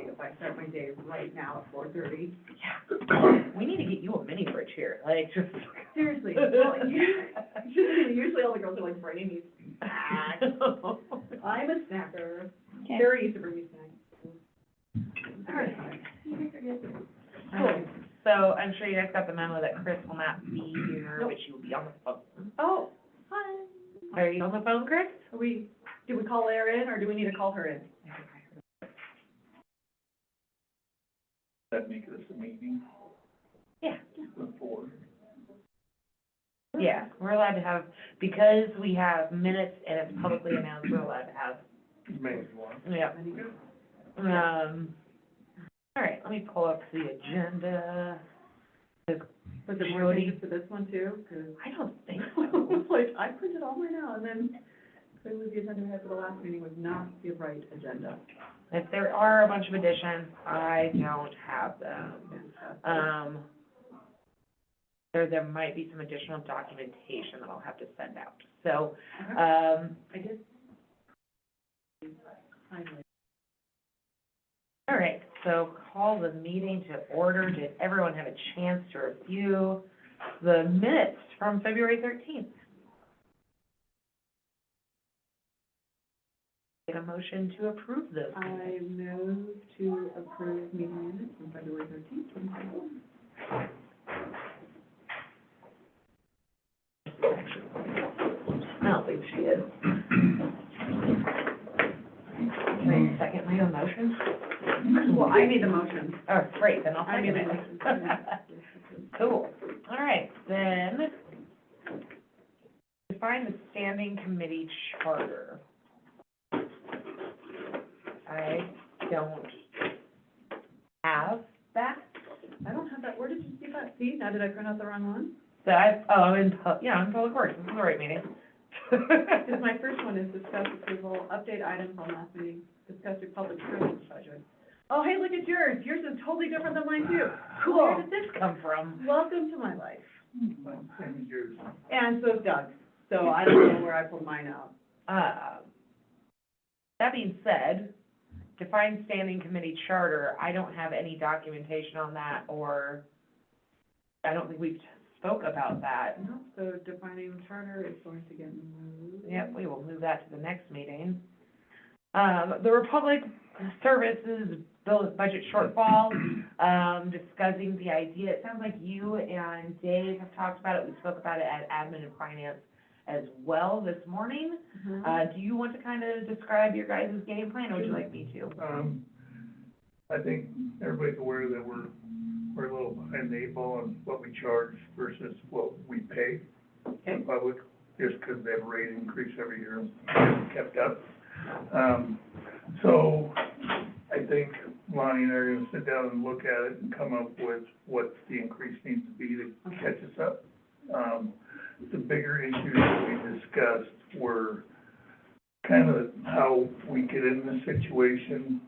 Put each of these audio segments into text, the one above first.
if I start my day right now at 4:30. Yeah. We need to get you a mini fridge here, like, just. Seriously, well, usually all the girls are like bringing me snacks. I'm a snacker. Okay. Sarah used to bring me snacks. All right. All Cool. right. So I'm sure you guys got the memo that Chris will not be here, Nope. but she will be on the phone. Oh, hi. Are you on the phone, Chris? Do we call her in, or do we need to call her in? That make this a meeting Yeah. before. Yeah, we're allowed to have, because we have minutes and it's publicly announced, we're allowed to have, Maybe one. yeah. All right, let me pull up the agenda. Was it more Jody? changes for this one too? 'Cause I don't think I so. was like, I printed all mine out, and then clearly the agenda we had for the last meeting was not the right agenda. If there are a bunch of additions, I don't have them. There might be some additional documentation that I'll have to send out. So, Okay. I did. Finally. all right, so call the meeting to order. Did everyone have a chance to review the minutes from February 13th? Get a motion to approve those I minutes. move to approve meeting minutes from February 13th, 2021. I don't think she is. Can I second my own motion? Well, I made the motion. Oh, great, then I'll I made second the it. motion. Cool. All right, then, define the standing committee charter. I don't have that. I don't have that, where did you see that? See, now did I print out the wrong one? So I'm in Public Works, this is the right meeting. Because my first one is discuss approval, update items on last meeting, discuss your public service budget. Oh, hey, look at yours, yours is totally different than mine too. Where Cool, did this come from? welcome to my life. Same as yours. And so is Doug, so I don't know where I pulled mine out. That being said, define standing committee charter, I don't have any documentation on that, or I don't think we've spoke about that. No, so defining charter is going to get moved. Yep, we will move that to the next meeting. The Republic Services budget shortfall, discussing the idea, it sounds like you and Dave have talked about it, we spoke about it at admin and finance as well this morning. Mhm. Do you want to kind of describe your guys' game plan, or would you like me to? I think everybody's aware that we're a little behind the eight ball on what we charge versus what we pay the public, just because they have a rate increase every year and hasn't kept up. So I think Lonnie and I are gonna sit down and look at it and come up with what the increase needs to be to catch us up. The bigger issues that we discussed were kind of how we get in this situation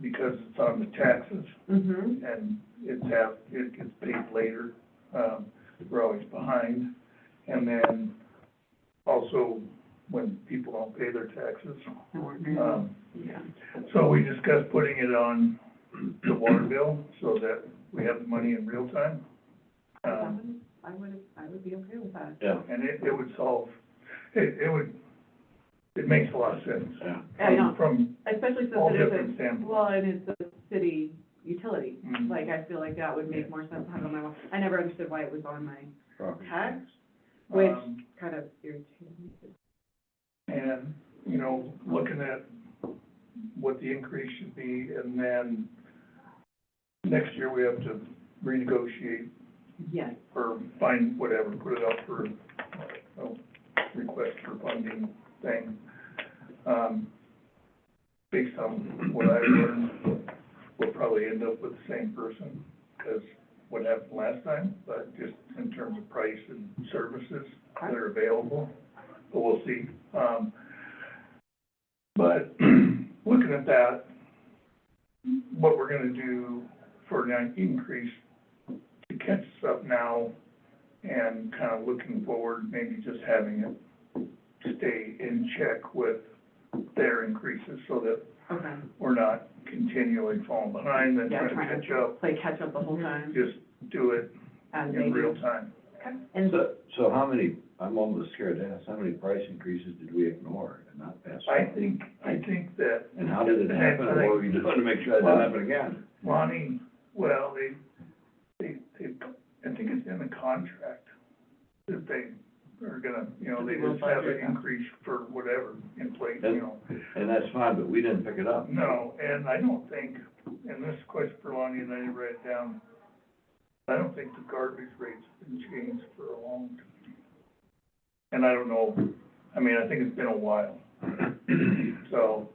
because it's on the taxes Mhm. and it gets paid later. We're always behind. And then also when people don't pay their taxes. Yeah. So we discussed putting it on the water bill so that we have the money in real time. I would be okay with that. Yeah, And it would solve, it makes a lot of sense. yeah. I know. From Especially all since it different is standpoints. well, and it's a city utility. Mhm. Like, I feel like that would make more sense to have it on my, I never understood why it was on my Property tax, tax. which kind of irritated me. And, you know, looking at what the increase should be, and then next year we have to renegotiate Yes. or find whatever, put it up for, request for funding thing. Based on what I've learned, we'll probably end up with the same person, because what happened last time, but just in terms of price and services that are available, but we'll see. But looking at that, what we're gonna do for an increase to catch us up now and kind of looking forward, maybe just having it stay in check with their increases so that Okay. we're not continually falling behind and Yeah, trying to trying catch up. Play catch up the whole time, Just do it as in real time. And So how many, I'm almost scared to ask, how many price increases did we ignore and not pass I on? think that. And how did it happen, and what are we doing to make sure that doesn't happen again? Lonnie, well, they, I think it's in the contract that they are gonna, you know, they just have an increase for whatever inflation, you know. And that's fine, but we didn't pick it up. No, and I don't think, and this question for Lonnie, and I didn't write it down, I don't think the garbage rate's been changed for a long time. And I don't know, I mean, I think it's been a while. So,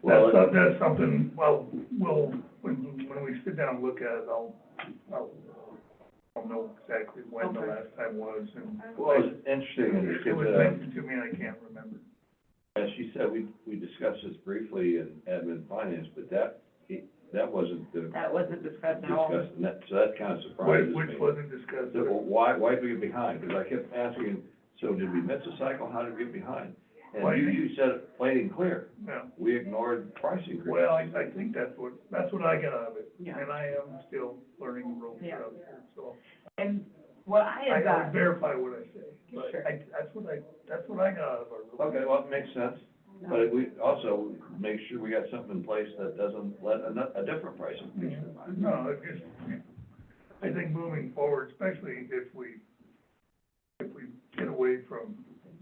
that's something, well, when we sit down and look at it, I'll know exactly when the last time was, and. Well, it's interesting, It was because, mentioned to me, and I can't remember. as she said, we discussed this briefly in admin finance, but that wasn't that wasn't discussed at all. discussed, and so that kind of surprises me. Which wasn't discussed. So, well, why did we get behind? Because I kept asking, so did we miss a cycle, how did we get behind? Well, And you said it plain and clear, Yeah. we ignored price increases. Well, I think that's what I got out of it. Yeah. And I am still learning the ropes Yeah. out there, so. And what I I had gotta got, verify what I say, but Sure. that's what I got out of our. Okay, well, it makes sense, but we also make sure we got something in place that doesn't let a different price increase come by. No, it just, I think moving forward, especially if we get away from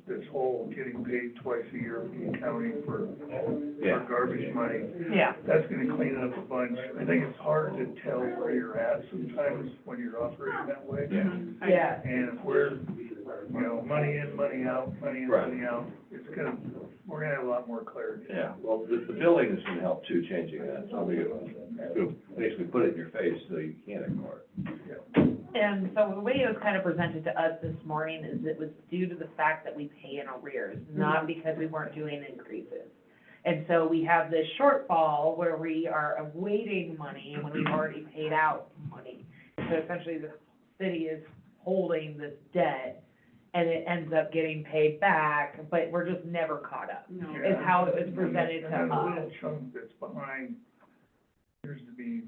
this whole getting paid twice a year from the county for Yeah. garbage money, yeah, that's gonna clean up a bunch. I think it's hard to tell where you're at sometimes when you're operating that way. Yeah. yeah, And if we're, you know, money in, money out, money in, Right. money out, we're gonna have a lot more clarity. Yeah, well, the billing is gonna help too, changing that, so we basically put it in your face so you can't ignore it. and so the way it was kind of presented to us this morning is it was due to the fact that we pay in arrears, not because we weren't doing increases. And so we have this shortfall where we are awaiting money when we've already paid out money. So essentially, the city is holding this debt, and it ends up getting paid back, but we're just never caught up. No. Is how it was presented And then to a us. little chunk that's behind appears to be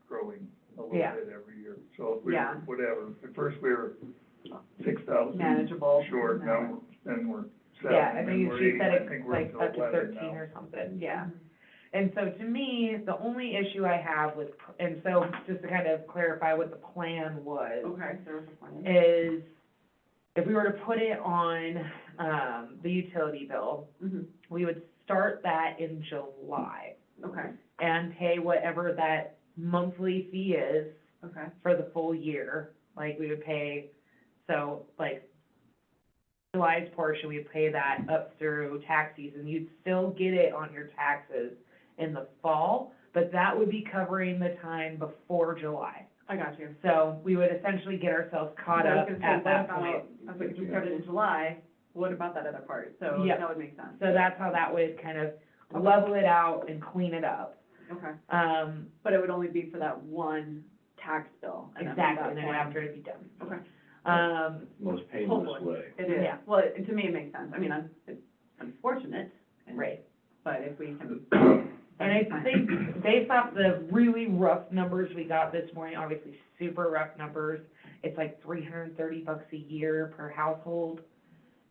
growing a little Yeah. bit every year. So if we Yeah. were, whatever, at first we were 6,000 Manageable. short, now, then we're 7, Yeah, I then think we're she 8, said I it's think we're like up to 11 13 now. or something, yeah. And so to me, the only issue I have with, and so just to kind of clarify what the plan was, Okay, there was a plan. is if we were to put it on, the utility bill, Mhm. we would start that in July Okay, and pay whatever that monthly fee is okay, for the full year. Like, we would pay, so, like, July's portion, we pay that up through tax season. You'd still get it on your taxes in the fall, but that would be covering the time before July. I got you. So we would essentially get ourselves caught I was up gonna say, at that what point. about- I was like, if we started in July, what about that other part? So Yep. that would make sense. So that's how that would kind of level it out and clean it up. Okay, Um, but it would only be for that one tax bill. And then from exactly, that and then point- after it'd be done. Okay, Most painless Hopefully. way. it is. Yeah. Well, to me, it makes sense. I mean, it's unfortunate. and- Right. But if we can. And I think, based off the really rough numbers we got this morning, obviously super rough numbers, it's like $330 a year per household,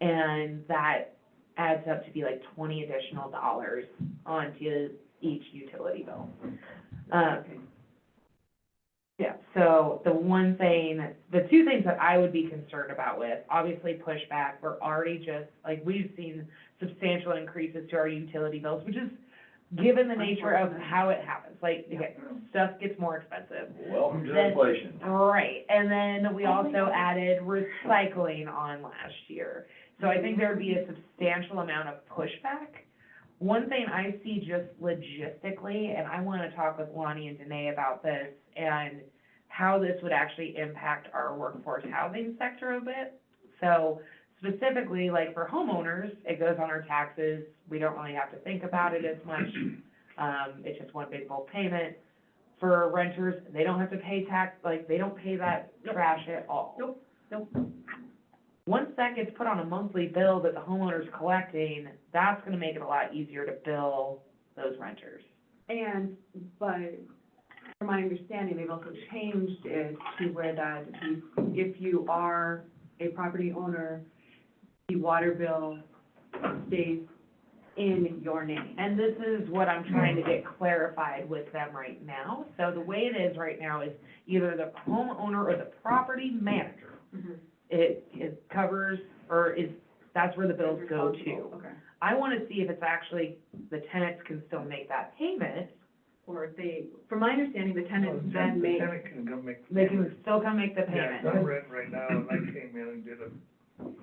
and that adds up to be like $20 additional onto each utility bill. Okay. Yeah, so the two things that I would be concerned about with, obviously pushback, we're already just, like, we've seen substantial increases to our utility bills, which is, given the nature of how it happens, like, stuff gets more expensive. Welcome to Then- inflation. Right, and then we also added recycling on last year. So I think there would be a substantial amount of pushback. One thing I see just logistically, and I wanna talk with Lonnie and Danae about this, and how this would actually impact our workforce housing sector a bit. So specifically, like for homeowners, it goes on our taxes, we don't really have to think about it as much. It's just one big bulk payment. For renters, they don't have to pay tax, like, they don't pay that trash at all. Nope. Once that gets put on a monthly bill that the homeowner's collecting, that's gonna make it a lot easier to bill those renters. But from my understanding, they've also changed it to where that if you are a property owner, the water bill stays in your name. And this is what I'm trying to get clarified with them right now. So the way it is right now is either the homeowner or the property manager, it covers, or is, that's where the bills go to. Okay. I wanna see if it's actually, the tenants can still make that payment. Or if they, from my understanding, the tenants then The make, tenant can come make. They can still come make the Yeah, payment. 'cause I'm renting right now, and I came in and did a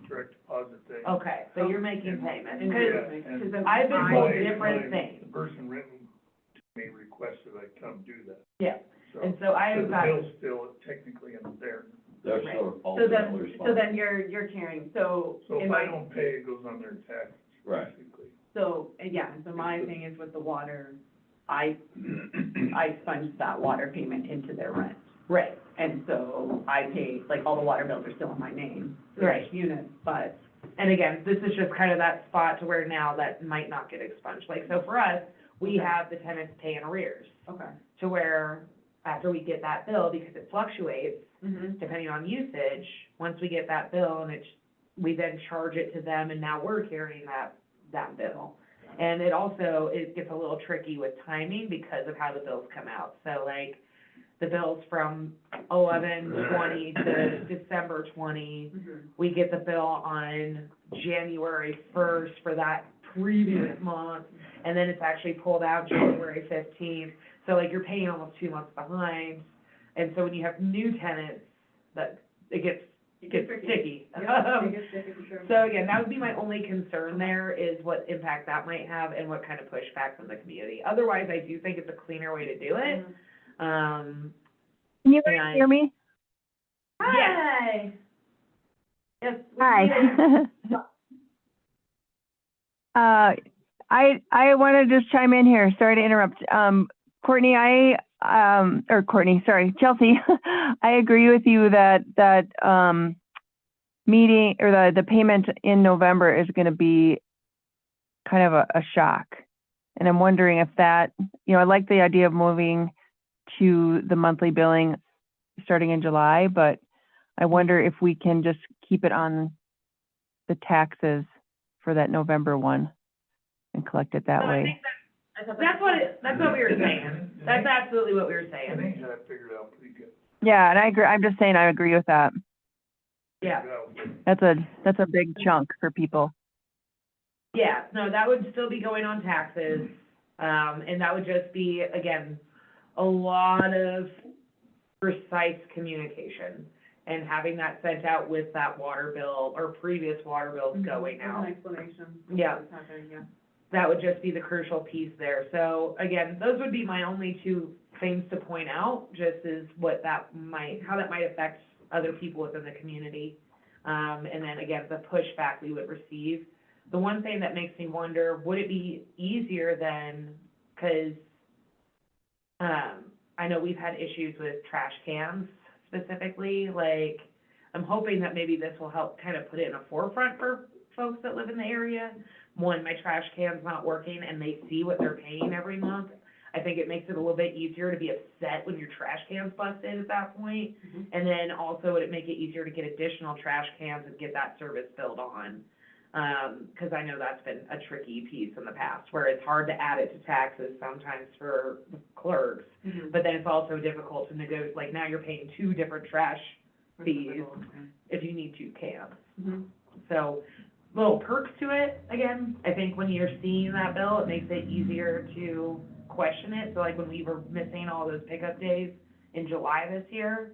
direct deposit thing. Okay, so you're making payments, and because and I've been told my- different my- things. The person renting to me requested I come do that, Yeah, so. and so I So have the got, bill's still technically in there. They're Right. sort of so ultimately then, responsible. you're carrying, so So in if I my, don't pay, it goes on their taxes, Right. basically. so, yeah, so my thing is with the water, I sponge that water payment into their rent. right, And so I pay, like, all the water bills are still in my name, for Right. each unit, but, and again, this is just kind of that spot to where now that might not get expunged. Like, so for us, we Okay. have the tenants pay in arrears, okay. to where after we get that bill, because it fluctuates Mm-hmm. depending on usage, once we get that bill and we then charge it to them, and now we're carrying that bill. And it also, it gets a little tricky with timing because of how the bills come out. So like, the bills from 11/20 to December 20, Mm-hmm. we get the bill on January 1st for that previous month, and then it's actually pulled out January 15th. So like, you're paying almost 2 months behind. And so when you have new tenants, that, it gets sticky. Yeah, it gets sticky for sure. So again, that would be my only concern there, is what impact that might have and what kind of pushback from the community. Otherwise, I do think it's a cleaner way to do it. Mhm. Can you And guys hear me? Hi. Yes. we Hi. did. I want to just chime in here. Sorry to interrupt. Chelsea, I agree with you that meeting, or the payment in November is going to be kind of a shock. And I'm wondering if that, I like the idea of moving to the monthly billing starting in July, but I wonder if we can just keep it on the taxes for that November one and collect it that So I way. think that's what we were saying. That's absolutely what we were I saying. think you got it figured out pretty good. Yeah, and I agree. I'm just saying I agree with that. Yeah. Figured out. That's a big chunk for people. Yeah, no, that would still be going on taxes, and that would just be, again, a lot of precise communication, and having that sent out with that water bill, or previous water bills going With out. an explanation. Yeah. What's happening, yeah. That would just be the crucial piece there. So, again, those would be my only two things to point out, just is what that might, how that might affect other people within the community. And then, again, the pushback we would receive. The one thing that makes me wonder, would it be easier then, because, I know we've had issues with trash cans specifically, like, I'm hoping that maybe this will help kind of put it in a forefront for folks that live in the area. One, my trash can's not working, and they see what they're paying every month. I think it makes it a little bit easier to be upset when your trash can's busted at that point. Mhm. And then also, would it make it easier to get additional trash cans and get that service billed on? 'Cause I know that's been a tricky piece in the past, where it's hard to add it to taxes sometimes for the clerks. Mhm. But then it's also difficult to negotiate, like, now you're paying two different trash fees if you need two cans. Mhm. So, little perks to it, again, I think when you're seeing that bill, it makes it easier to question it. So like when we were missing all those pickup days in July this year,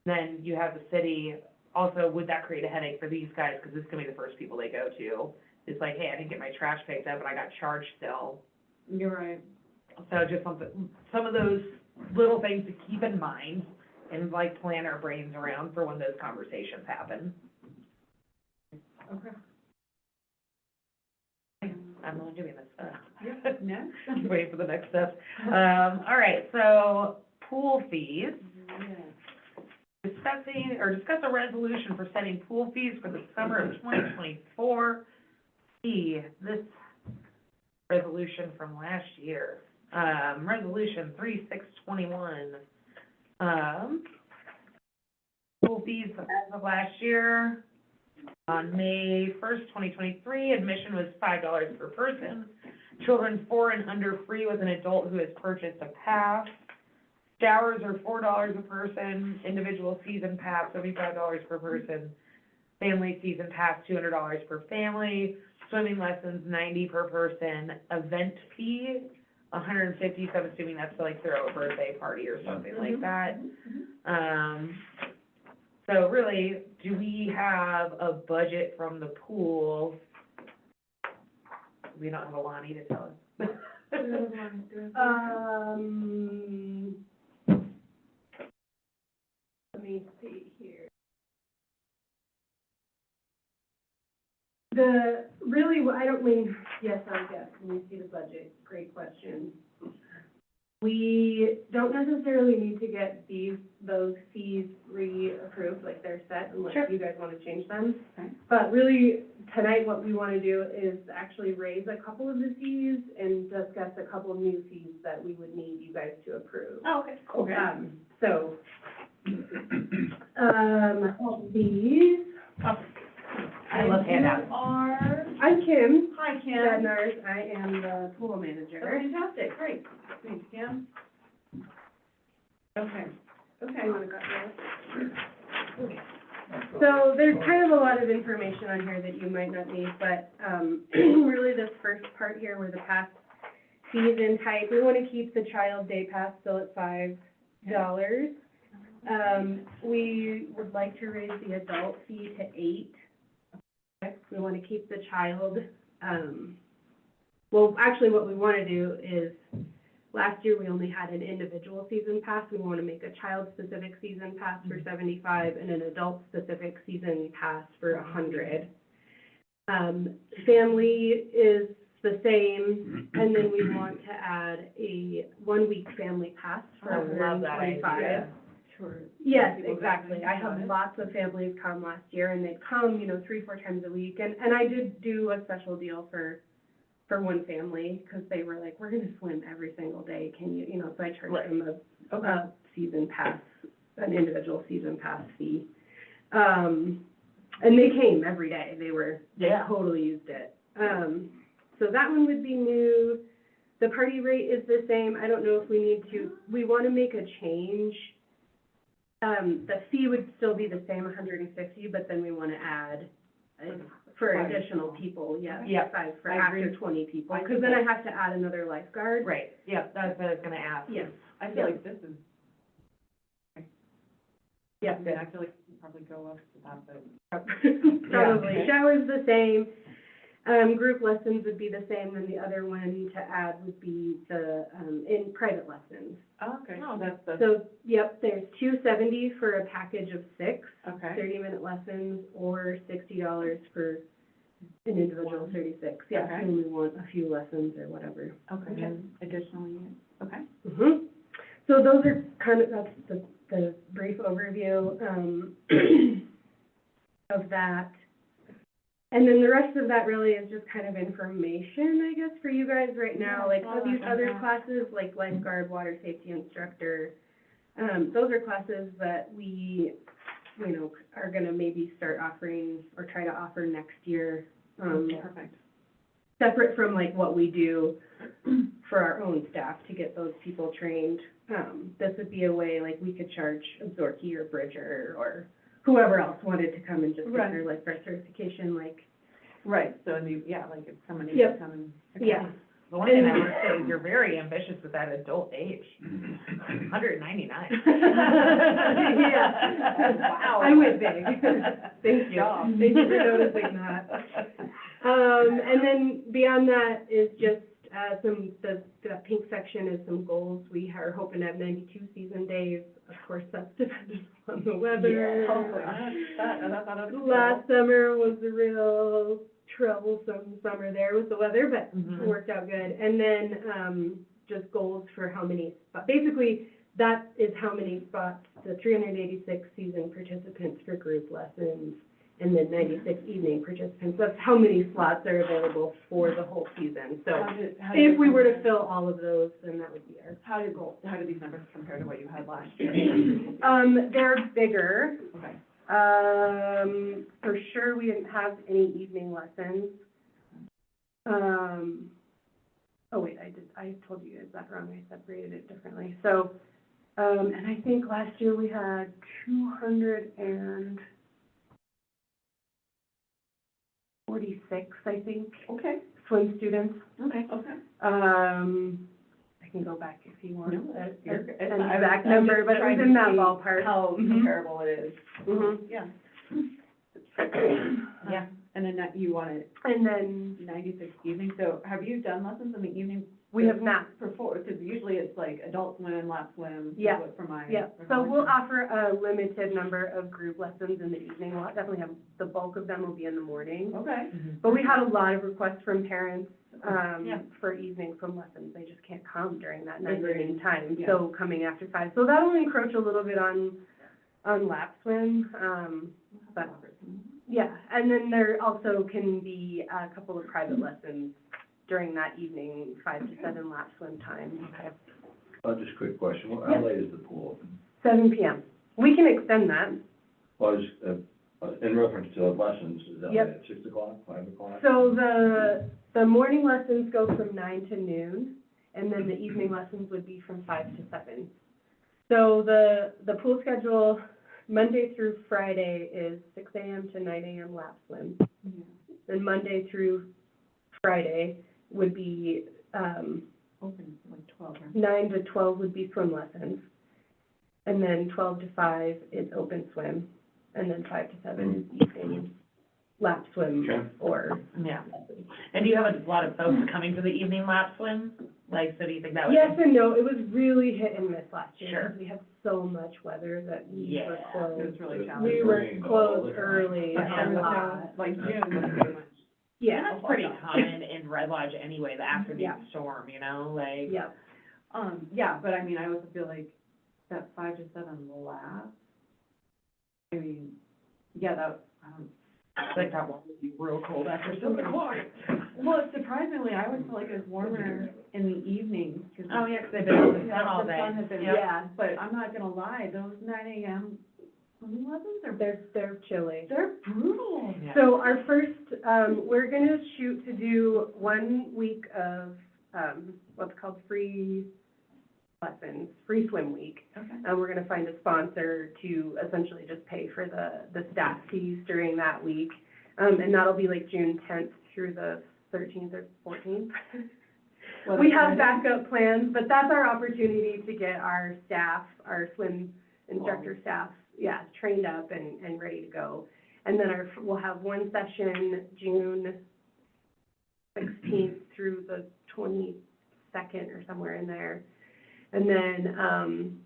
then you have the city, also, would that create a headache for these guys? Because this is gonna be the first people they go to. It's like, hey, I didn't get my trash picked up, and I got charged still. You're right. So just some of those little things to keep in mind and like plan our brains around for when those conversations happen. Okay. I'm the one doing this, Yep, next. waiting for the next step. All right, so pool fees. Discuss a resolution for setting pool fees for the summer of 2024. This resolution from last year. Resolution 3621. School fees as of last year, on May 1st, 2023, admission was $5 per person. Children 4 and under free with an adult who has purchased a pass. Showers are $4 a person, individual season pass, $75 per person. Family season pass, $200 per family. Swimming lessons, $90 per person. Event fee, $150, so I'm assuming that's to like throw a birthday party or something like that. So really, do we have a budget from the pool? We don't have a Lonnie to tell us. Let me see here. Yes, I guess, let me see the budget, great question. We don't necessarily need to get those fees re-approved, like they're set, unless Sure. you guys want to change them. Okay. But really, tonight, what we want to do is actually raise a couple of the fees and discuss a couple of new fees that we would need you guys to approve. Oh, okay. So, these. I love handouts. I'm Kim. Hi, Kim. Bednarz. I am the pool manager. Fantastic, great. Thanks, Kim. Okay, okay. You wanna go there? So there's kind of a lot of information on here that you might not need, but, really this first part here where the pass fees and type, we want to keep the child day pass still at $5. We would like to raise the adult fee to $8. We want to keep the child, well, actually what we want to do is, last year we only had an individual season pass. We want to make a child-specific season pass for $75 and an adult-specific season pass for $100. Family is the same, and then we want to add a one-week family pass for I love that $125. idea. Sure. Yes, People exactly. I got have it. lots of families come last year, and they'd come, 3-4 times a week, and I did do a special deal for one family, because they were like, we're gonna swim every single day, can you, so I charged Right. them a season pass, an individual season pass fee. And they came every day, they totally used it. So that one would be new. The party rate is the same. I don't know if we wanna make a change. The fee would still be the same, $150, but then we wanna add, for Five. additional people, yeah. Yeah. 5 for I after agree. 20 people, I because think then I have to add another lifeguard. Right, yeah, that's what I was gonna ask. Yes, I feel like this is, yes. I feel like we probably go up to that, but. Probably. Okay. Showers the same. Group lessons would be the same, and the other one to add would be the, in private lessons. Oh, okay. Oh, that's the, So, yep, there's $270 for a package of 6, okay. 30-minute lessons, or $60 for an individual 36. Yeah, if Okay. you only want a few lessons or whatever. Okay, and additionally, okay. Mm-hmm. So those are that's the brief overview, of that. And then the rest of that really is just kind of information, I guess, for you guys right now, like all these other classes, like lifeguard, water safety instructor. Those are classes that we, are gonna maybe start offering or try to offer next year. Perfect. Separate from like what we do for our own staff to get those people trained. This would be a way, like, we could charge Absorki or Bridger or whoever else wanted to come and just get their lifeguard certification, like. Right, so, like, if somebody Yep. could come and. Yeah. The one thing I would say is you're very ambitious with that adult age, $199. Yeah. Wow. I went big. Thank you. job. Thank you for noticing that. And then beyond that is just, the pink section is some goals. We are hoping to have 92 season days. Of course, that's dependent on the weather. Hopefully, that's Last summer was a real troublesome summer there with the weather, but Mhm. it worked out good. And then, just goals for how many spots. Basically, that is how many spots, the 386 season participants for group lessons and then 96 evening participants. That's how many slots are available for the whole season. So How did if we were to fill all of those, then that would be our. How do these numbers compare to what you had last year? They're bigger. Okay. For sure, we didn't have any evening lessons. Oh wait, I told you guys that wrong, I separated it differently. So, and I think last year we had 246, I think, Okay, swim students. okay. I can go back if you want No, an you're- exact number, but it was in that ballpark. How Mhm. comparable it is. Mhm. Yeah. Yeah. And then you want it And then 96 evening, so have you done lessons in the evening? we have not. Before, because usually it's like adult swim, lap swim. is Yeah. what for my. Yeah, so we'll offer a limited number of group lessons in the evening. We'll definitely have, the bulk of them will be in the morning. Okay. But we had a lot of requests from parents, Yeah. for evening swim lessons. They just can't come during that Agreed. 9 time, Yeah. so coming after 5. So that'll encroach a little bit on lap swim, but, yeah. And then there also can be a couple of private lessons during that evening, 5 to 7 lap swim time. Okay. Just a quick question, Yeah. how late is the pool open? 7 PM. We can extend that. Well, in reference to lessons, is that Yep. like at 6 o'clock, 5 o'clock? So the morning lessons go from 9 to noon, and then the evening lessons would be from 5 to 7. So the pool schedule, Monday through Friday, is 6 AM to 9 AM lap swim. Then Monday through Friday would be, Open like 12, right? 9 to 12 would be swim lessons. And then 12 to 5 is open swim, and then 5 to 7 is evening lap swim Okay. or. Yeah. And do you have a lot of folks coming to the evening lap swim? Like, so do you think that would? Yes and no, it was really hit and miss last year, Sure. because we had so much weather that we were Yeah. It closed. was really It challenging. We were rained all closed the time. early But a there was lot. no, like June was pretty much. Yeah. That's pretty common in Red Lodge anyway, the afternoon Yeah. storm, you know, like. Yep. Yeah, but I mean, I also feel like that 5 to 7 lap, I mean, yeah, I think that one would be real cold after 7 o'clock. well, surprisingly, I always feel like it was warmer in the evenings. 'Cause Oh, yeah, 'cause they've been in the Yeah, sun all the day. sun has been, Yep. yeah, but I'm not gonna lie, those 9 AM swimming lessons are, They're chilly. they're brutal. Yeah. So our first, we're gonna shoot to do 1 week of, what's called free lessons, free swim week. Okay. And we're gonna find a sponsor to essentially just pay for the staff fees during that week. And that'll be like June 10th through the 13th or 14th. We have backup plans, but that's our opportunity to get our staff, our swim instructor staff, yeah, trained up and ready to go. And then we'll have one session June 16th through the 22nd or somewhere in there. And then,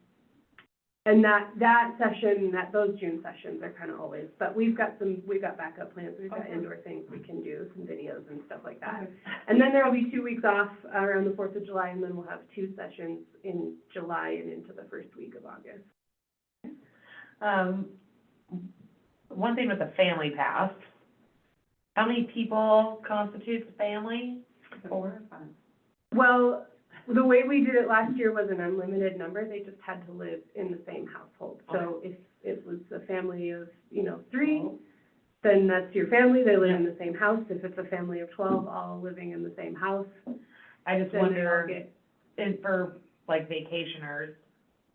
and that session, those June sessions are kind of always, but we've got backup plans. We've got Okay. indoor things we can do, some videos and stuff like that. Okay. And then there'll be 2 weeks off around the 4th of July, and then we'll have 2 sessions in July and into the first week of August. One thing with the family pass, how many people constitutes a family? 4 or 5. Well, the way we did it last year was an unlimited number. They just had to live in the same household. So if it was a family of, 3, then that's your family. They live in the same house. If it's a family of 12, all living in the same house, I just then they all wonder, get, and for like vacationers,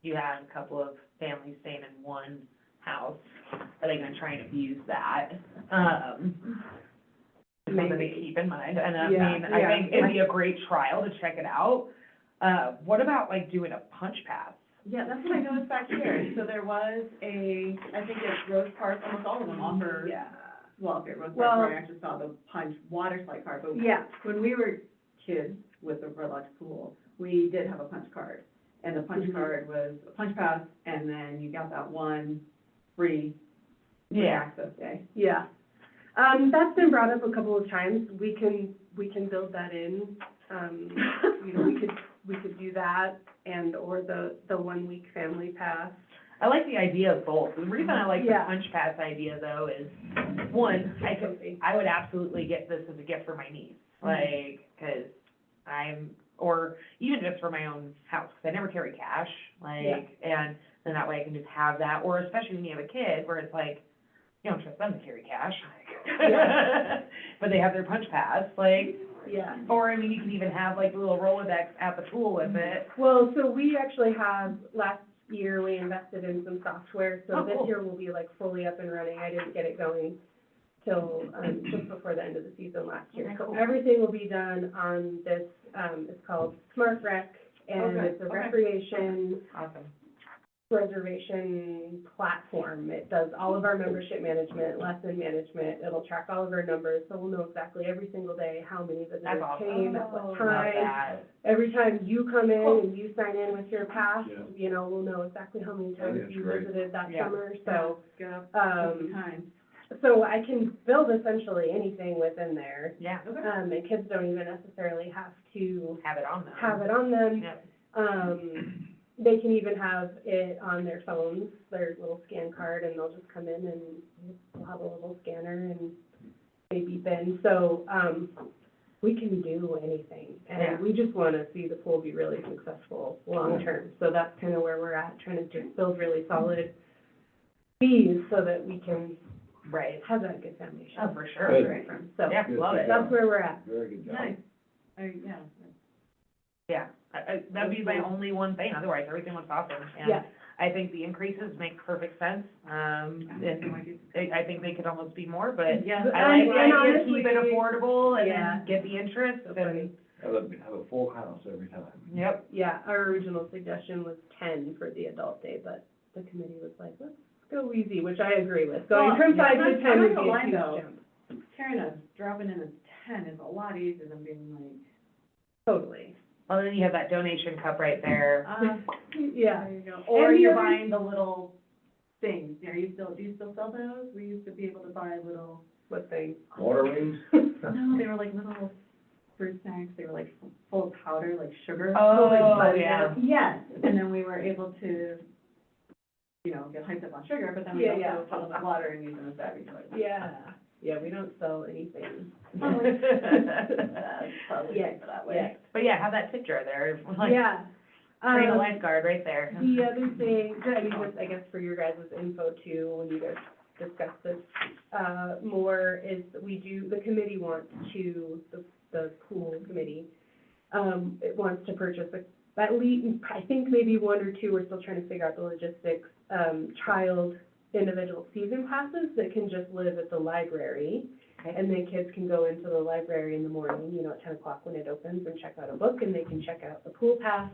you had a couple of families staying in one house, are they gonna try and abuse that? Just something to Maybe. keep in mind, and I Yeah, mean, I yeah. think it'd be a great trial to check it out. What about like doing a punch pass? Yeah, that's what I noticed back here. So there was I think it's Rose Park, almost all of them offer, yeah. well, okay, Rose Park, Well- where I actually saw the punch water slide card, but Yeah, when we were kids with the Red Lodge pool, we did have a punch card. And the punch Mhm. card was a punch pass, and then you got that one free access day. yeah. That's been brought up a couple of times. We can build that in. We could do that or the 1 week family pass. I like the idea of both. The reason I like the Yeah. punch pass idea though is, one, I would absolutely get this as a gift for my niece. Like, 'cause or even just for my own house, 'cause I never carry cash, like, and then that way I can just have that, or especially when you have a kid, where it's like, you don't trust them to carry cash. But they have their punch pass, like, Yeah. or, I mean, you can even have like a little Rolodex at the pool with it. Well, so we actually have, last year, we invested in some software, so Oh, this cool. year we'll be like fully up and running. I didn't get it going till, just before the end of the season last year. So everything will be done on this, it's called Smart Rec, and Okay, it's a okay. recreation Awesome. reservation platform. It does all of our membership management, lesson management, it'll track all of our numbers, so we'll know exactly every single day how many visitors That's awesome. came, at Love what time. that. Every time you come in and you sign in with your pass, Yeah. you know, we'll know exactly how many times that's you great. visited that Yeah. summer, so, Get up um, time. so I can build essentially anything within there. Yeah, And kids don't even necessarily have to have it on them. have it on them. Yep. They can even have it on their phones, their little scan card, and they'll just come in and we'll have a little scanner and they beep in. So, we can do anything. Yeah. And we just want to see the pool be really successful long-term. So that's kind of where we're at, trying to just build really solid fees so that we can Right. have that good foundation. Oh, for sure. Good. Right from. So Yeah, love it. that's where we're at. Very good job. Nice. Yeah. Yeah, that'd be my only one thing, otherwise everything looks awesome. And Yeah. I think the increases make perfect sense, and I think they could almost be more, but Yeah. I like the And idea to keep it honestly, affordable and yeah. then get the interest So funny. and, Have a full house every time. yep. Yeah, our original suggestion was 10 for the adult day, but the committee was like, let's go easy, which I agree with. Going Well, from yeah, 5 to I'm 10 not would be gonna a lie, huge though. jump. Carrying dropping in a 10 is a lot easier than being like, Totally. Well, then you have that donation cup right there. Yeah. there you go. Or And the you're other- buying the little things, do you still sell those? We used to be able to buy little, What thing? Water wings? no, they were like little fruit snacks, they were like full of powder, like sugar. Oh, Like, yeah. Yes, and then we were able to, you know, get hyped up on sugar, but then we Yeah, also fill them with water and use them as battery toys. Yeah. Yeah, we don't sell anything. Probably safer that way. Yeah. But yeah, have that tip jar there, like, Yeah. train a Um, lifeguard right there. The other thing, I mean, just, I guess for your guys' info too, when you guys discuss this, more, is that the committee wants to, the pool committee, it wants to purchase at least, I think maybe one or two, we're still trying to figure out the logistics, child individual season passes that can just live at the library. Okay. And then kids can go into the library in the morning, you know, at 10 o'clock when it opens, and check out a book, and they can check out the pool pass.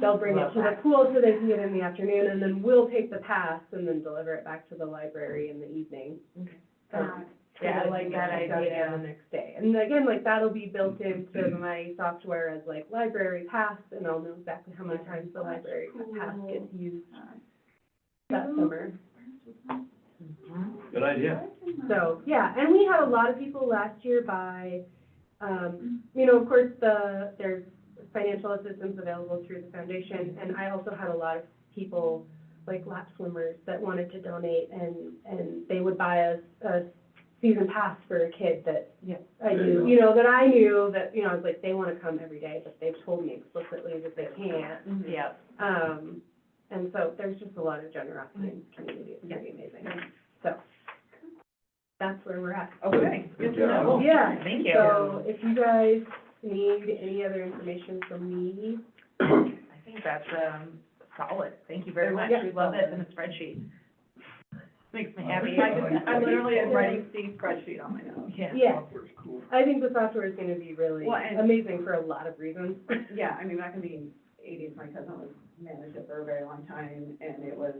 They'll bring it Love to the that. pool so they can get in the afternoon, and then we'll take the pass and then deliver it back to the library in the evening. That- Yeah, I So like they can that check out again idea. the next day. And again, like, that'll be built into my software as like library pass, and I'll know exactly how many times the library pass gets used that summer. Good idea. So, yeah, and we had a lot of people last year buy, you know, of course, there's financial assistance available through the foundation, and I also had a lot of people, like lap swimmers, that wanted to donate, and they would buy a season pass for a kid that I knew, you know, that I knew, that, you know, I was like, they wanna come every day, but they've told me explicitly that they can't. Yep. And so there's just a lot of generosity in the community, it's pretty amazing. So, that's where we're at. Okay. Good to know. job. Yeah. Thank you. So if you guys need any other information from me, I think that's, solid. Thank you very much. Yeah. We love this in a spreadsheet. Makes me happy. I literally am writing C spreadsheet on my notes. Yeah. yeah, Software's cool. I think the software is gonna be really Well, and- amazing for a lot of reasons. Yeah, I mean, back in the 80s, my cousin was managed it for a very long time, and it was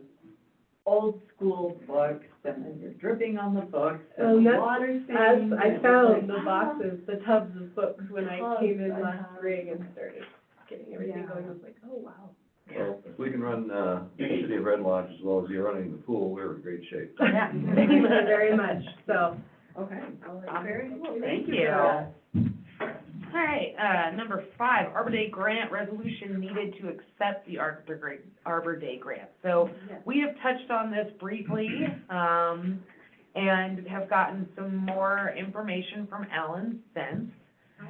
old school books, and then you're dripping on the books, And and the that's- water stains. As and I it was found like, the boxes, the tubs of books when I Oh, came in I last know. spring and started getting everything Yeah. going, I was like, oh, wow. Well, if we can run, the city of Red Lodge as well as you're running the pool, we're in great shape. Yeah. Thank you very much, so. Okay, Awesome. very cool, Thank thank you you. for that. All right, number 5, Arbor Day grant resolution needed to accept the Arbor Day grant. So we have touched on this briefly, and have gotten some more information from Alan since.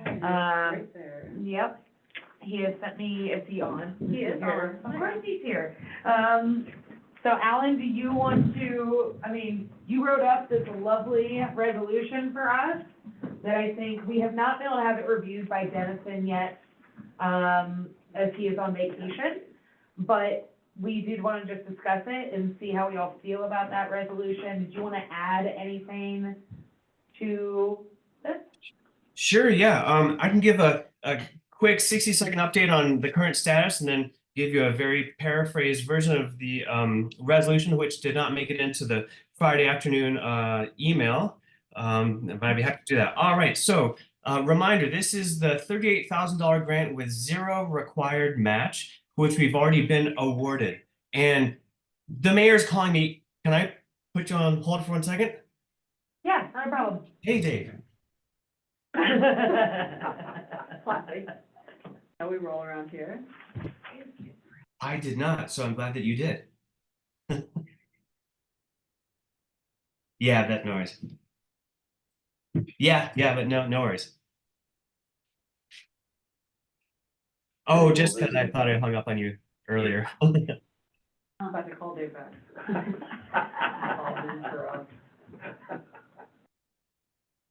Right there. Yep, he has sent me, is he on? He is here. on. Of course he's here. So Alan, do you want to, I mean, you wrote up this lovely resolution for us that I think we have not been able to have it reviewed by Dennison yet, as he is on vacation. But we did want to just discuss it and see how we all feel about that resolution. Did you want to add anything to this? Sure, yeah. I can give a quick 60-second update on the current status and then give you a very paraphrased version of the resolution, which did not make it into the Friday afternoon email. But I'd be happy to do that. All right, so reminder, this is the $38,000 grant with 0 required match, which we've already been awarded. And the mayor's calling me. Can I put you on hold for 1 second? Yeah, not a problem. Hey, Dave. Classic. How we roll around here. I did not, so I'm glad that you did. Yeah, that noise. Yeah, but no worries. Oh, just because I thought I hung up on you earlier. I'm about to call Dave back.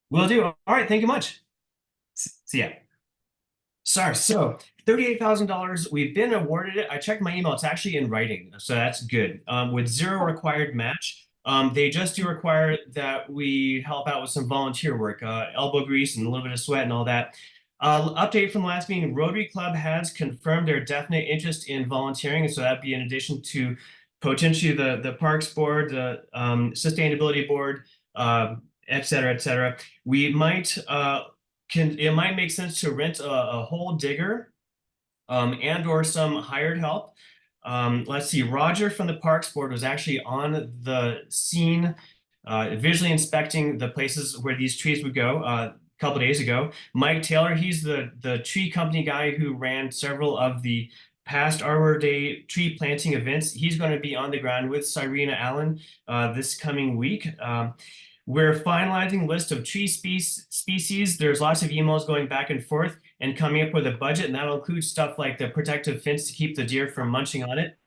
Will do. All right, thank you much. See ya. Sorry, so $38,000, we've been awarded it. I checked my email, it's actually in writing, so that's good. With 0 required match. They just do require that we help out with some volunteer work, elbow grease and a little bit of sweat and all that. Update from the last meeting, Rotary Club has confirmed their definite interest in volunteering, so that'd be in addition to potentially the Parks Board, the Sustainability Board, et cetera. We might, it might make sense to rent a hole digger and or some hired help. Let's see, Roger from the Parks Board was actually on the scene, visually inspecting the places where these trees would go a couple days ago. Mike Taylor, he's the tree company guy who ran several of the past Arbor Day tree planting events. He's going to be on the ground with Cyrena Allen this coming week. We're finalizing list of tree species. There's lots of emails going back and forth and coming up with a budget, and that'll include stuff like the protective fence to keep the deer from munching on it.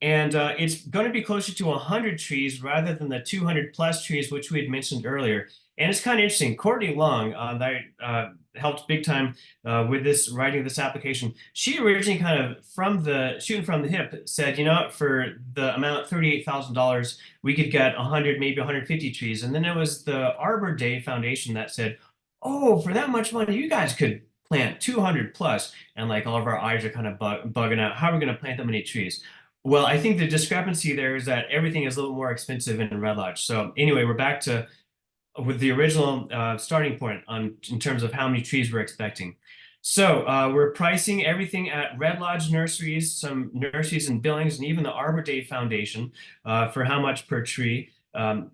It's going to be closer to 100 trees rather than the 200 plus trees, which we had mentioned earlier. And it's kind of interesting. Courtney Long, that helped big time with this writing this application. She originally kind of shooting from the hip said, you know, for the amount $38,000, we could get 100, maybe 150 trees. And then it was the Arbor Day Foundation that said, oh, for that much money, you guys could plant 200 plus. And like all of our eyes are kind of bugging out. How are we going to plant that many trees? Well, I think the discrepancy there is that everything is a little more expensive in Red Lodge. So anyway, we're back to with the original starting point in terms of how many trees we're expecting. So we're pricing everything at Red Lodge Nurseries, some nurseries in Billings, and even the Arbor Day Foundation for how much per tree.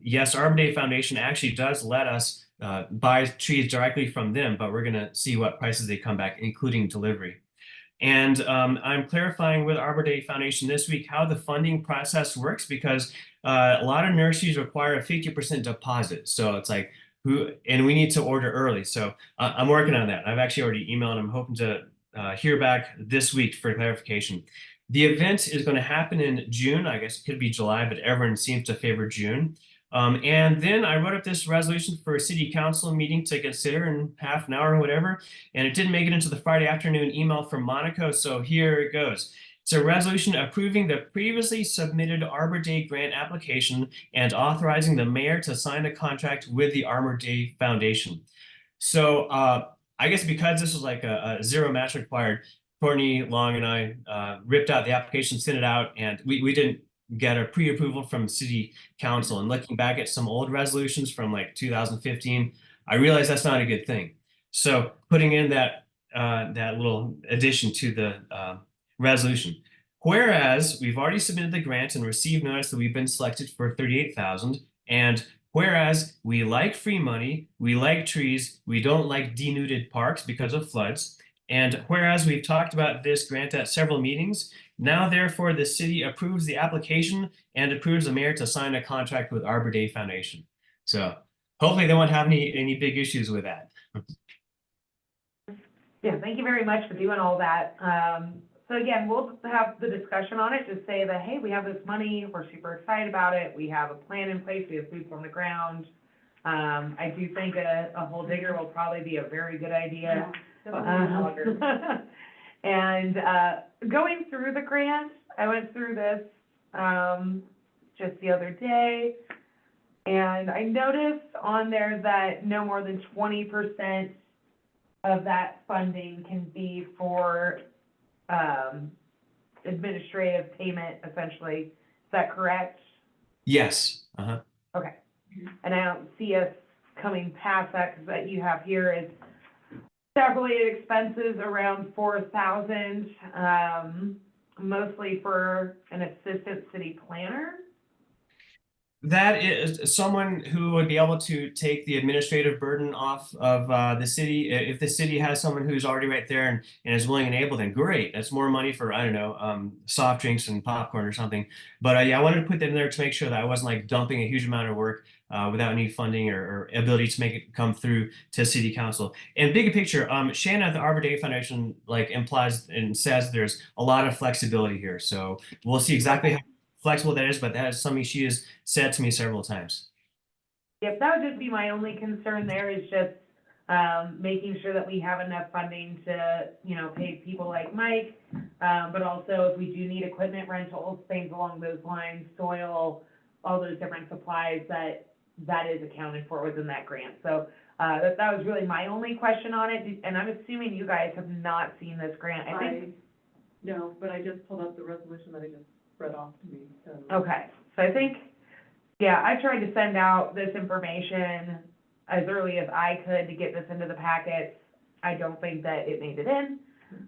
Yes, Arbor Day Foundation actually does let us buy trees directly from them, but we're going to see what prices they come back, including delivery. And I'm clarifying with Arbor Day Foundation this week how the funding process works, because a lot of nurseries require a 50% deposit. So it's like, and we need to order early. So I'm working on that. I've actually already emailed. I'm hoping to hear back this week for clarification. The event is going to happen in June. I guess it could be July, but everyone seems to favor June. And then I wrote up this resolution for a city council meeting to consider in half an hour or whatever, and it didn't make it into the Friday afternoon email from Monaco, so here it goes. It's a resolution approving the previously submitted Arbor Day grant application and authorizing the mayor to sign a contract with the Arbor Day Foundation. So I guess because this was like a 0 match required, Courtney Long and I ripped out the application, sent it out, and we didn't get a pre-approval from city council. And looking back at some old resolutions from like 2015, I realized that's not a good thing. So putting in that little addition to the resolution. Whereas we've already submitted the grant and received notice that we've been selected for $38,000, and Whereas we like free money, we like trees, we don't like denuded parks because of floods. And whereas we've talked about this grant at several meetings, now therefore the city approves the application and approves the mayor to sign a contract with Arbor Day Foundation. So hopefully they won't have any big issues with that. Yeah, thank you very much for doing all that. So again, we'll have the discussion on it, just say that, hey, we have this money, we're super excited about it, we have a plan in place, we have boots on the ground. I do think a hole digger will probably be a very good idea. And, going through the grant, I went through this, just the other day, and I noticed on there that no more than 20% of that funding can be for, administrative payment, essentially. Is that correct? Yes. Uh-huh. Okay. And I don't see us coming past that, because what you have here is tabulated expenses around 4,000, mostly for an assistant city planner. That is someone who would be able to take the administrative burden off of the city. If the city has someone who's already right there and is willing and able, then great. That's more money for, I don't know, soft drinks and popcorn or something. But yeah, I wanted to put that in there to make sure that I wasn't like dumping a huge amount of work without any funding or ability to make it come through to city council. And bigger picture, Shannon at the Arbor Day Foundation like implies and says there's a lot of flexibility here. So we'll see exactly how flexible that is, but that is something she has said to me several times. Yep, that would just be my only concern there, is just, making sure that we have enough funding to, you know, pay people like Mike, but also if we do need equipment rentals, things along those lines, soil, all those different supplies, that is accounted for within that grant. So, that was really my only question on it, and I'm assuming you guys have not seen this grant. I think, No, but I just pulled up the resolution that I just read off to me, so. okay, so I think, yeah, I tried to send out this information as early as I could to get this into the packets. I don't think that it made it in.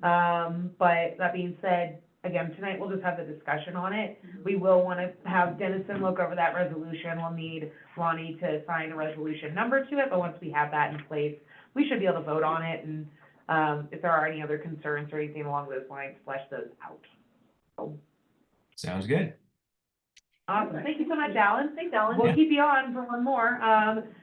But that being said, again, tonight we'll just have the discussion on it. We will want to have Dennison look over that resolution. We'll need Lonnie to sign a resolution number to it, but once we have that in place, we should be able to vote on it, and, if there are any other concerns or anything along those lines, flesh those out. So, Sounds good. awesome. Thank you so much, Alan. Thanks, Alan. We'll Yeah. keep you on for one more.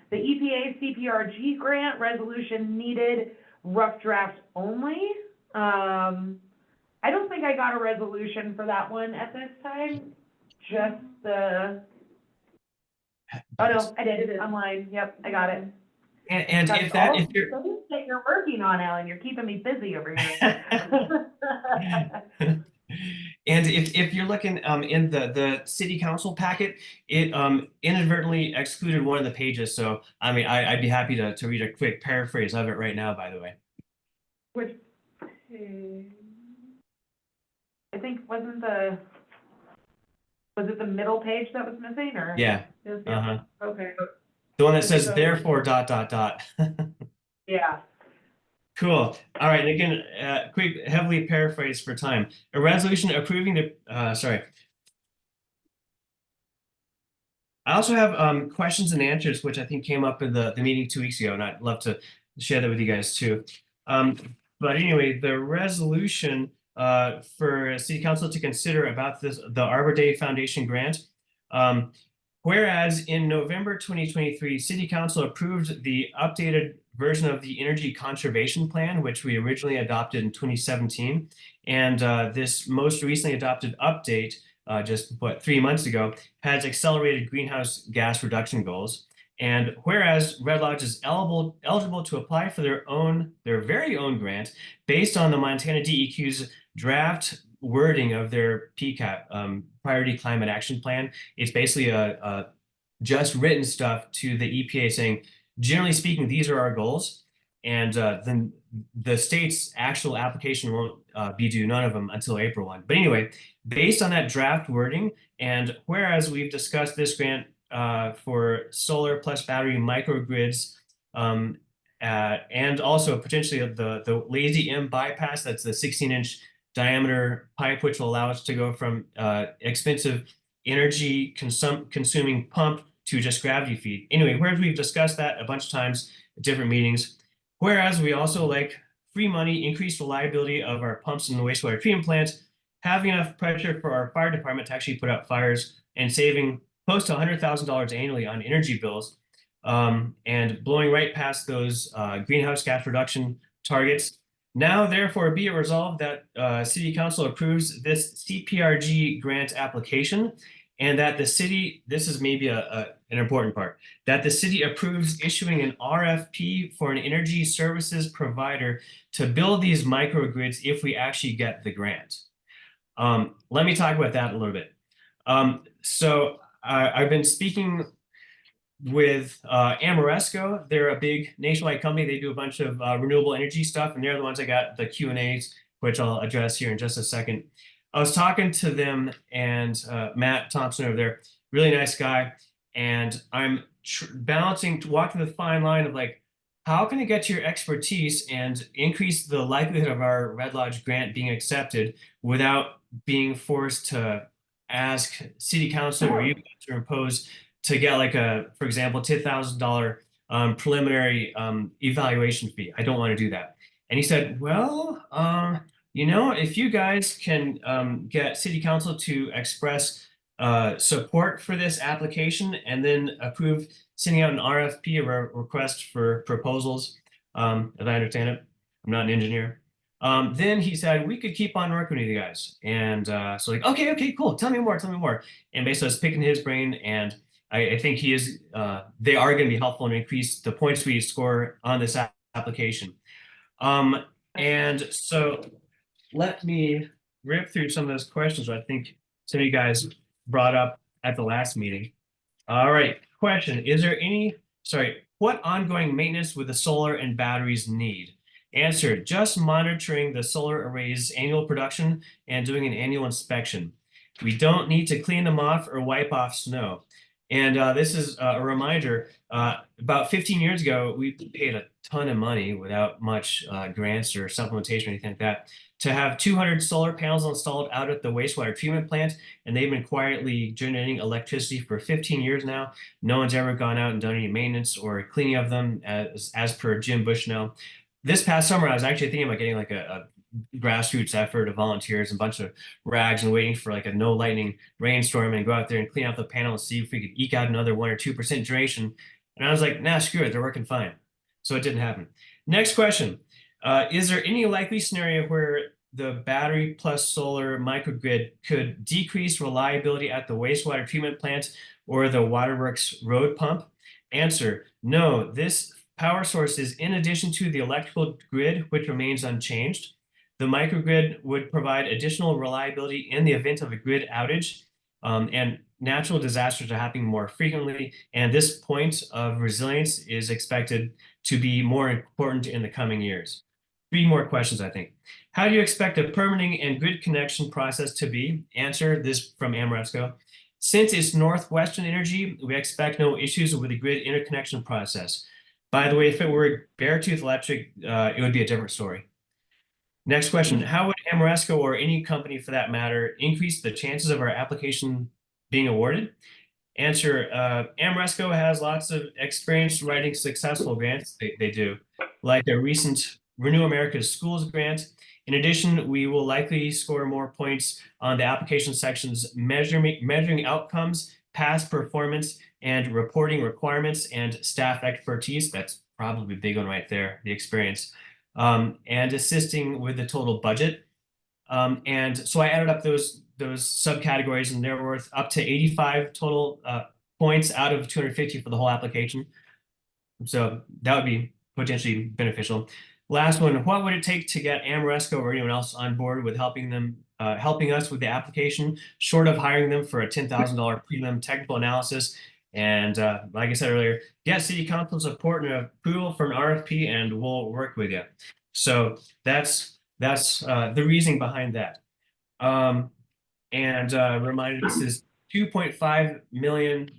The EPA CPRG grant resolution needed rough draft only. I don't think I got a resolution for that one at this time, just the, oh no, I did, online, yep, I got it. And That's if that, all if you're, the things that you're working on, Alan, you're keeping me busy over here. and if you're looking in the city council packet, it inadvertently excluded one of the pages. So I mean, I'd be happy to read a quick paraphrase of it right now, by the way. Which, I think, was it the middle page that was missing, or? Yeah. yes, Uh-huh. okay. The one that says So- therefore ... Yeah. Cool. All right. And again, quick, heavily paraphrased for time. A resolution approving the, sorry. I also have questions and answers, which I think came up in the meeting 2 weeks ago, and I'd love to share that with you guys too. But anyway, the resolution for City Council to consider about the Arbor Day Foundation grant. Whereas in November 2023, City Council approved the updated version of the Energy Conservation Plan, which we originally adopted in 2017. And this most recently adopted update, just 3 months ago, has accelerated greenhouse gas reduction goals. And whereas Red Lodge is eligible to apply for their very own grant based on the Montana DEQ's draft wording of their PCAP, Priority Climate Action Plan. It's basically a just written stuff to the EPA saying, generally speaking, these are our goals. And then the state's actual application won't be due, none of them, until April 1. But anyway, based on that draft wording, and whereas we've discussed this grant for solar plus battery microgrids, and also potentially the Lazy M bypass, that's the 16-inch diameter pipe, which will allow us to go from expensive energy consuming pump to just gravity feed. Anyway, whereas we've discussed that a bunch of times at different meetings, whereas we also like free money, increased reliability of our pumps and the wastewater treatment plants, having enough pressure for our fire department to actually put out fires, and saving close to $100,000 annually on energy bills, and blowing right past those greenhouse gas reduction targets. Now, therefore, be it resolved that City Council approves this CPRG grant application, and that the city, this is maybe an important part, that the city approves issuing an RFP for an energy services provider to build these microgrids if we actually get the grant. Let me talk about that a little bit. So I've been speaking with Ameresco. They're a big nationwide company. They do a bunch of renewable energy stuff, and they're the ones I got the Q&As, which I'll address here in just a second. I was talking to them, and Matt Thompson over there, really nice guy, and I'm walking the fine line of like, how can I get to your expertise and increase the likelihood of our Red Lodge grant being accepted without being forced to ask City Council or you to impose to get like for example, $10,000 preliminary evaluation fee. I don't want to do that. And he said, well, if you guys can get City Council to express support for this application and then approve sending out an RFP, a request for proposals, as I understand it, I'm not an engineer. Then he said, we could keep on working with you guys. And so like, okay, cool. Tell me more. And basically I was picking his brain, and I think they are going to be helpful and increase the points we score on this application. And so let me rip through some of those questions that I think some of you guys brought up at the last meeting. All right, question, what ongoing maintenance would the solar and batteries need? Answer, just monitoring the solar array's annual production and doing an annual inspection. We don't need to clean them off or wipe off snow. And this is a reminder, about 15 years ago, we paid a ton of money without much grants or supplementation or anything like that to have 200 solar panels installed out at the wastewater treatment plant, and they've been quietly generating electricity for 15 years now. No one's ever gone out and done any maintenance or cleaning of them as per Jim Bushnell. This past summer, I was actually thinking about getting like a grassroots effort of volunteers and a bunch of rags and waiting for like a no lightning rainstorm and go out there and clean out the panel and see if we could eke out another 1 or 2% duration. And I was like, nah, screw it, they're working fine. So it didn't happen. Next question. Is there any likely scenario where the battery plus solar microgrid could decrease reliability at the wastewater treatment plant or the waterworks road pump? Answer, no, this power source is in addition to the electrical grid, which remains unchanged. The microgrid would provide additional reliability in the event of a grid outage, and natural disasters are happening more frequently, and this point of resilience is expected to be more important in the coming years. 3 more questions, I think. How do you expect the permitting and grid connection process to be? Answer, this from Ameresco. Since it's Northwestern Energy, we expect no issues with the grid interconnection process. By the way, if it were Beartooth Electric, it would be a different story. Next question, how would Ameresco or any company for that matter increase the chances of our application being awarded? Answer, Ameresco has lots of experience writing successful grants. They do, like a recent Renew America's Schools grant. In addition, we will likely score more points on the application sections measuring outcomes, past performance, and reporting requirements and staff expertise. That's probably a big one right there, the experience. And assisting with the total budget. And so I added up those subcategories, and they're worth up to 85 total points out of 250 for the whole application. So that would be potentially beneficial. Last one, what would it take to get Ameresco or anyone else on board with helping us with the application, short of hiring them for a $10,000 prelim technical analysis? And like I said earlier, get City Council support and approval for an RFP, and we'll work with you. So that's the reasoning behind that. Reminder, this is $2.5 million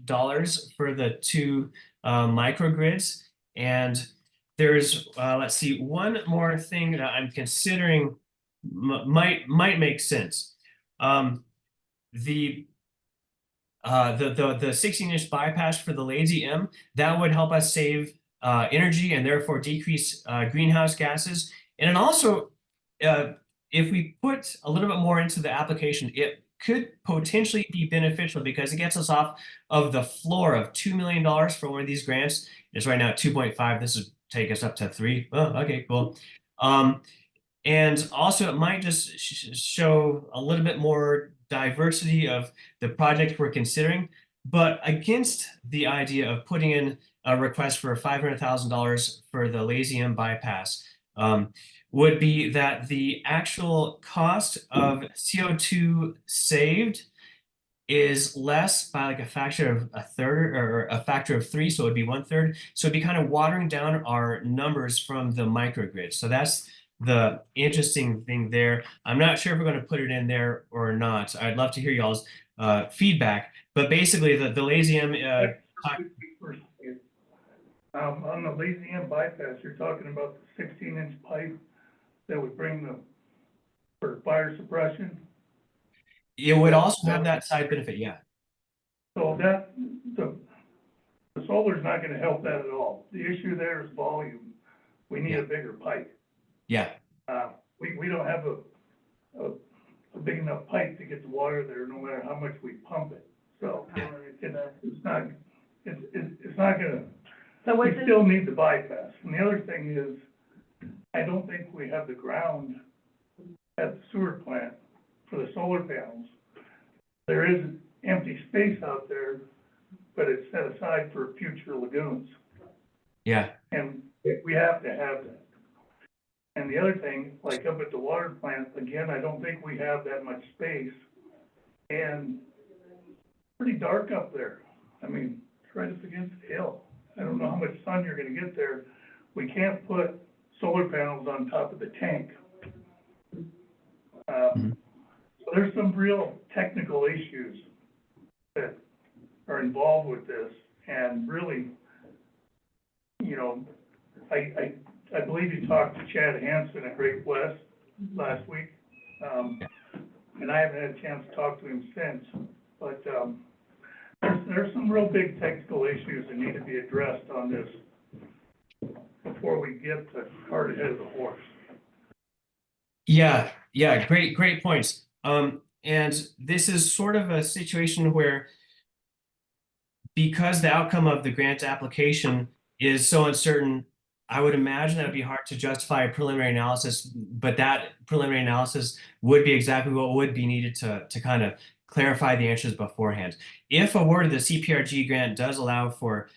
for the 2 microgrids. And there's, let's see, one more thing that I'm considering might make sense. The the 16-inch bypass for the Lazy M, that would help us save energy and therefore decrease greenhouse gases. And then also, if we put a little bit more into the application, it could potentially be beneficial because it gets us off of the floor of $2 million for one of these grants. It's right now at 2.5. This would take us up to 3. Oh, okay, cool. And also, it might just show a little bit more diversity of the project we're considering, but against the idea of putting in a request for $500,000 for the Lazy M bypass would be that the actual cost of CO2 saved is less by like a factor of a third or a factor of 3, so it would be 1/3. So it'd be kind of watering down our numbers from the microgrid. So that's the interesting thing there. I'm not sure if we're going to put it in there or not. I'd love to hear y'all's feedback. But basically, the Lazy M. On the Lazy M bypass, you're talking about the 16-inch pipe that would bring for fire suppression. It would also have that side benefit, yeah. So the solar's not gonna help that at all. The issue there is volume. We need a bigger pipe. Yeah. We don't have a big enough pipe to get the water there, no matter how much we pump it. So it's not gonna, So we what's in, still need the bypass. And the other thing is, I don't think we have the ground at the sewer plant for the solar panels. There is empty space out there, but it's set aside for future lagoons. Yeah. And we have to have that. And the other thing, like up at the water plant, again, I don't think we have that much space. And pretty dark up there. I mean, it's right up against the hill. I don't know how much sun you're gonna get there. We can't put solar panels on top of the tank. So there's some real technical issues that are involved with this, and really, you know, I believe you talked to Chad Hansen at Great West last week, and I haven't had a chance to talk to him since, but there's some real big technical issues that need to be addressed on this before we get the cart ahead of the horse. Yeah, great points. And this is sort of a situation where, because the outcome of the grant application is so uncertain, I would imagine that would be hard to justify a preliminary analysis, but that preliminary analysis would be exactly what would be needed to kind of clarify the answers beforehand. If awarded, the CPRG grant does allow for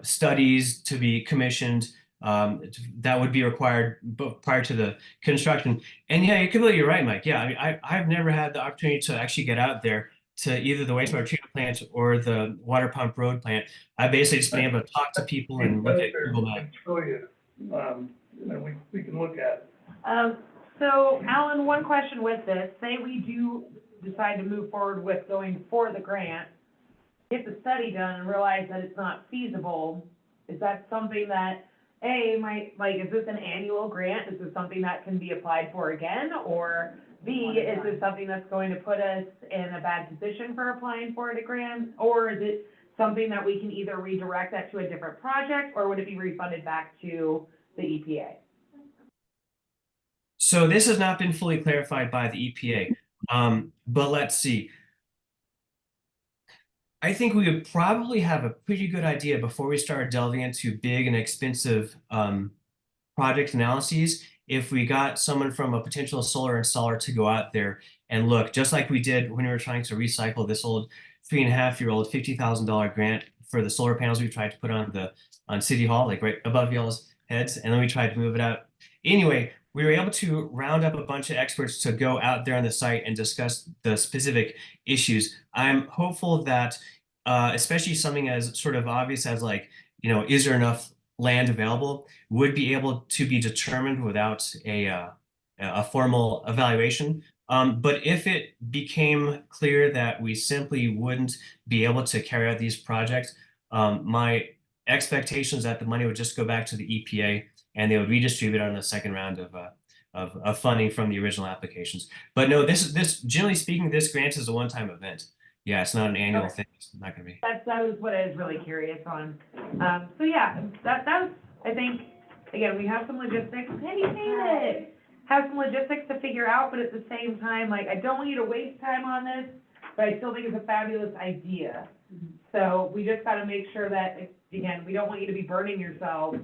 studies to be commissioned. That would be required prior to the construction. And yeah, you're completely right, Mike. Yeah, I mean, I've never had the opportunity to actually get out there to either the wastewater treatment plant or the water pump road plant. I've basically just been able to talk to people and look at Google Maps. Show you, and we can look at it. so Alan, one question with this, say we do decide to move forward with going for the grant, get the study done and realize that it's not feasible, is that something that is this an annual grant? Is this something that can be applied for again? Or B, is this something that's going to put us in a bad position for applying for a grant? Or is it something that we can either redirect that to a different project, or would it be refunded back to the EPA? So this has not been fully clarified by the EPA, but let's see. I think we would probably have a pretty good idea before we start delving into big and expensive project analyses if we got someone from a potential solar installer to go out there and look, just like we did when we were trying to recycle this old 3.5-year-old $50,000 grant for the solar panels we tried to put on City Hall, like right above y'all's heads, and then we tried to move it out. Anyway, we were able to round up a bunch of experts to go out there on the site and discuss the specific issues. I'm hopeful that, especially something as sort of obvious as like, is there enough land available, would be able to be determined without a formal evaluation. But if it became clear that we simply wouldn't be able to carry out these projects, my expectation is that the money would just go back to the EPA and they would redistribute it on the second round of funding from the original applications. But no, this generally speaking, this grant is a one-time event. Yeah, it's not an annual Okay. thing. It's not gonna be. That was what I was really curious on. So yeah, that was, I think, again, we have some logistics, hey, you made it! Have some logistics to figure out, but at the same time, like, I don't want you to waste time on this, but I still think it's a fabulous idea. So we just gotta make sure that, again, we don't want you to be burning yourself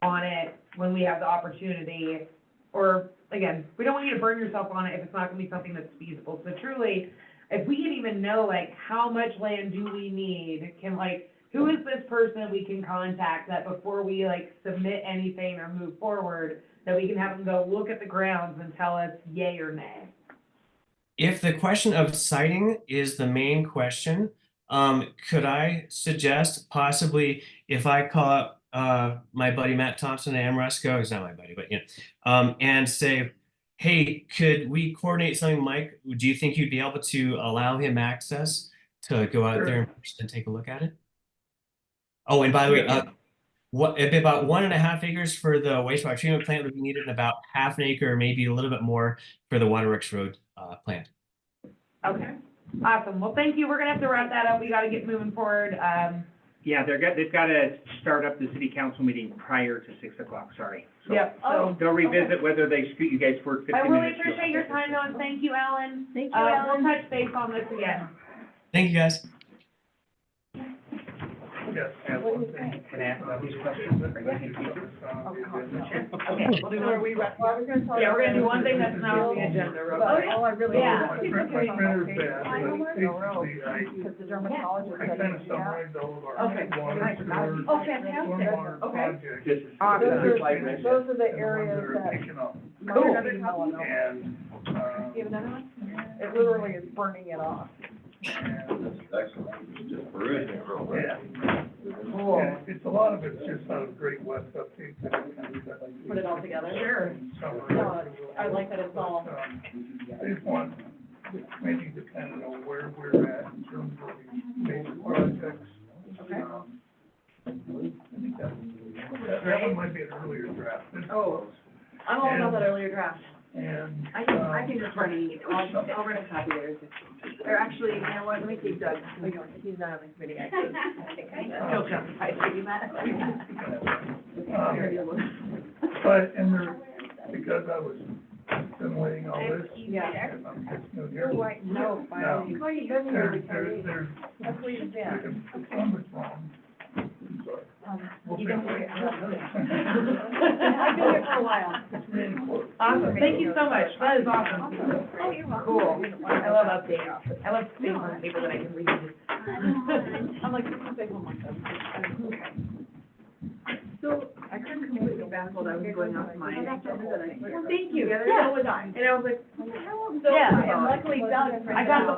on it when we have the opportunity. Or, again, we don't want you to burn yourself on it if it's not gonna be something that's feasible. So truly, if we can even know, like, how much land do we need, can, like, who is this person we can contact that before we, like, submit anything or move forward, that we can have them go look at the grounds and tell us yay or nay? If the question of siting is the main question, could I suggest possibly if I call up my buddy Matt Thompson at Amoresco, he's not my buddy, but and say, hey, could we coordinate something, Mike? Do you think you'd be able to allow him access to go out there and take a look at it? Oh, and by the way, what it'd be about 1.5 acres for the wastewater treatment plant would be needed, and about half an acre, maybe a little bit more for the Waterworks Road plant. Okay, awesome. Well, thank you. We're gonna have to wrap that up. We gotta get moving forward. Yeah, they've got to start up the city council meeting prior to 6 o'clock, sorry. So Yep, so. they'll revisit whether they scoot you guys forward 15 I minutes. really appreciate your time though, and thank you, Ellen. Thank We'll touch base on this again. Thank you, guys. Yes, I have one thing. Can I ask these questions? Okay, we'll do one. Yeah, we're gonna do one thing that's not on the agenda, real quick. Oh, I really. Yeah. My printer's bad, but basically, Because the dermatologist I kind of summarized all of our Okay. water, sewer, Oh, fantastic. stormwater Okay. projects. This is. Awesome. Those are the and areas ones that are that. taken off. Cool. And, You have another one? It literally is burning it off. and, Excellent, just perusing real quick. yeah. Yeah, it's a lot of it's just out of Great West update. that I kind of Put it all together? Sure. summarized. I like that it's all. I just want maybe to kind of know where we're at in terms of these major projects. Okay. I think that one might be an earlier draft. This Oh. I'm all about that earlier draft. And, I can just run it, I'll run a copy there. Or actually, you know what, let me see Doug, he's not on the committee, I think I feel justified doing that. But, and there, because I was assimilating all this, Yeah. and I'm just new here. No, finally. There's, That's where you've been. some that's wrong. I'm sorry. We'll You fix don't it. I've been here for a while. Awesome, thank you so much. That is awesome. Oh, you're welcome. Cool. I love updates. I love things on paper that I can read. I'm like, this is big one myself. So, I couldn't completely baffled, I was going off my agenda that I. Well, thank you, yeah, so was I. And I was like, what the hell? So, Yeah. and luckily Doug. I got the